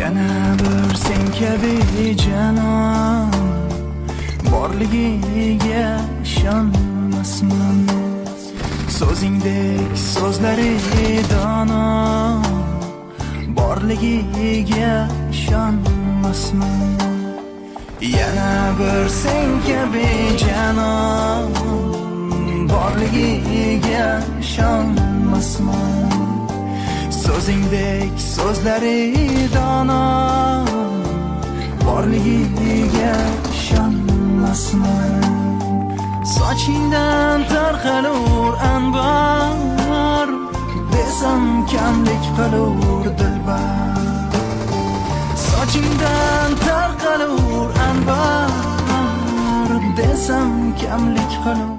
Yana bir sen kabi janon borligiga ishonmasman. So'zingdek so'zlari dono borligiga ishonmasman. Yana bir sen kabi janon borligiga ishonmasman. So'zingdek so'zlari dono borligiga ishonmasman. Sochingdan tarqalur anbar desam kamlik qilur dilbar. Sochingdan tarqalur anbar desam kamlik qilur